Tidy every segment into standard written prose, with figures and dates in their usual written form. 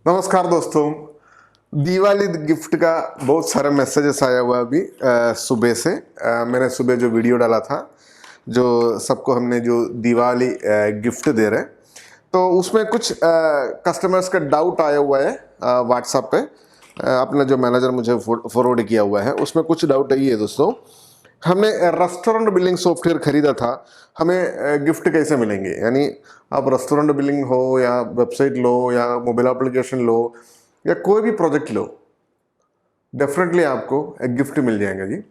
नमस्कार दोस्तों। दिवाली गिफ्ट का बहुत सारे मैसेजेस आया हुआ अभी सुबह से। मैंने सुबह जो वीडियो डाला था, जो सबको हमने जो दिवाली गिफ्ट दे रहे हैं, तो उसमें कुछ कस्टमर्स का डाउट आया हुआ है व्हाट्सएप पे। अपना जो मैनेजर मुझे फॉरवर्ड किया हुआ है, उसमें कुछ डाउट है दोस्तों। हमने रेस्टोरेंट बिलिंग सॉफ्टवेयर खरीदा था, हमें गिफ्ट कैसे मिलेंगे? यानी आप रेस्टोरेंट बिलिंग हो या वेबसाइट लो या मोबाइल एप्लीकेशन लो या कोई भी प्रोजेक्ट लो, डेफिनेटली आपको एक गिफ्ट मिल जाएगा जी।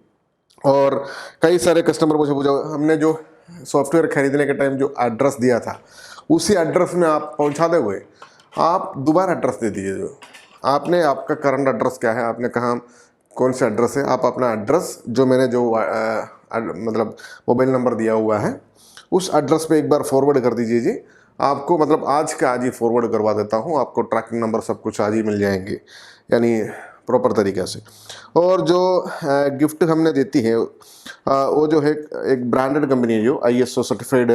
और कई सारे कस्टमर मुझे पूछा, हमने जो सॉफ्टवेयर खरीदने के टाइम जो एड्रेस दिया था, उसी एड्रेस में आप पहुंचा दे हुए, आप दोबारा एड्रेस दे दीजिए। जो आपने, आपका करंट एड्रेस क्या है, आपने कहाँ कौन सा एड्रेस है, आप अपना एड्रेस जो मैंने जो मतलब मोबाइल नंबर दिया हुआ है, उस एड्रेस पे एक बार फॉरवर्ड कर दीजिए जी। आपको मतलब आज का आज ही फॉरवर्ड करवा देता हूँ, आपको ट्रैकिंग नंबर सब कुछ आज ही मिल जाएंगे, यानी प्रॉपर तरीक़े से। और जो गिफ्ट हमने देती है वो जो है एक ब्रांडेड कंपनी है, जो ISO सर्टिफाइड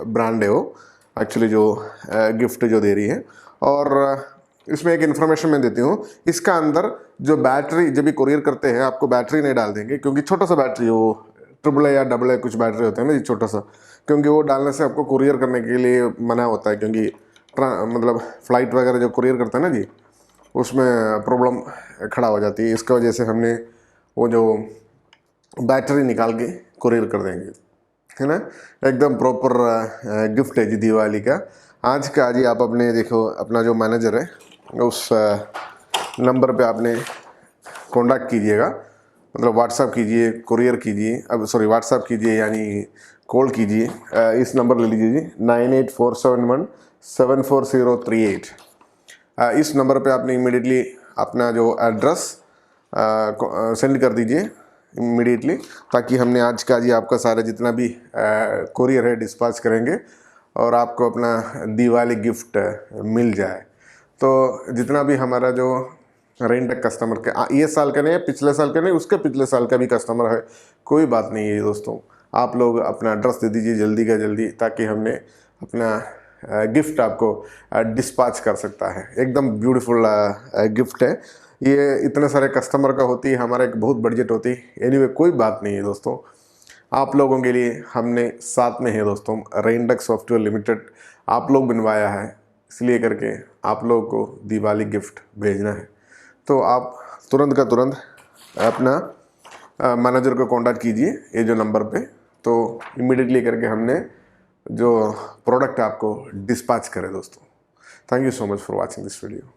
ब्रांड है वो एक्चुअली जो गिफ्ट जो दे रही है। और इसमें एक इन्फॉर्मेशन मैं देती हूँ, इसका अंदर जो बैटरी जब भी कुरियर करते हैं आपको बैटरी नहीं डाल देंगे, क्योंकि छोटा सा बैटरी, वो AA या AA कुछ बैटरी होते हैं ना, छोटा सा, क्योंकि वो डालने से आपको कुरियर करने के लिए मना होता है, क्योंकि मतलब फ़्लाइट वगैरह जो कुरियर करते हैं ना जी, उसमें प्रॉब्लम खड़ा हो जाती है। इसकी वजह से हमने वो जो बैटरी निकाल के कुरियर कर देंगे, है ना। एकदम प्रॉपर गिफ्ट है जी दिवाली का। आज का आज ही आप अपने देखो, अपना जो मैनेजर है उस नंबर पे आपने कॉन्टैक्ट कीजिएगा, मतलब व्हाट्सएप कीजिए, कुरियर कीजिए, अब सॉरी व्हाट्सएप कीजिए यानी कॉल कीजिए। इस नंबर ले लीजिए जी, 9847174038। इस नंबर पे आपने इमीडिएटली अपना जो एड्रेस सेंड कर दीजिए इमीडिएटली, ताकि हमने आज का जी आपका सारे जितना भी कुरियर है डिस्पैच करेंगे और आपको अपना दिवाली गिफ्ट मिल जाए। तो जितना भी हमारा जो रेंटेक कस्टमर के ये साल का नहीं है, पिछले साल का नहीं, उसके पिछले साल का भी कस्टमर है, कोई बात नहीं है दोस्तों। आप लोग अपना एड्रेस दे दीजिए जल्दी का जल्दी, ताकि हमने अपना गिफ्ट आपको डिस्पैच कर सकता है। एकदम ब्यूटीफुल गिफ्ट है ये। इतने सारे कस्टमर का होती है, हमारा एक बहुत बजट होती है। एनीवे कोई बात नहीं है दोस्तों, आप लोगों के लिए हमने साथ में है दोस्तों, रेंटेक सॉफ्टवेयर लिमिटेड आप लोग बनवाया है, इसलिए करके आप लोगों को दिवाली गिफ्ट भेजना है। तो आप तुरंत का तुरंत अपना मैनेजर को कांटेक्ट कीजिए ये जो नंबर पे, तो इमीडिएटली करके हमने जो प्रोडक्ट आपको डिस्पैच करें दोस्तों। Thank you so much for watching this video.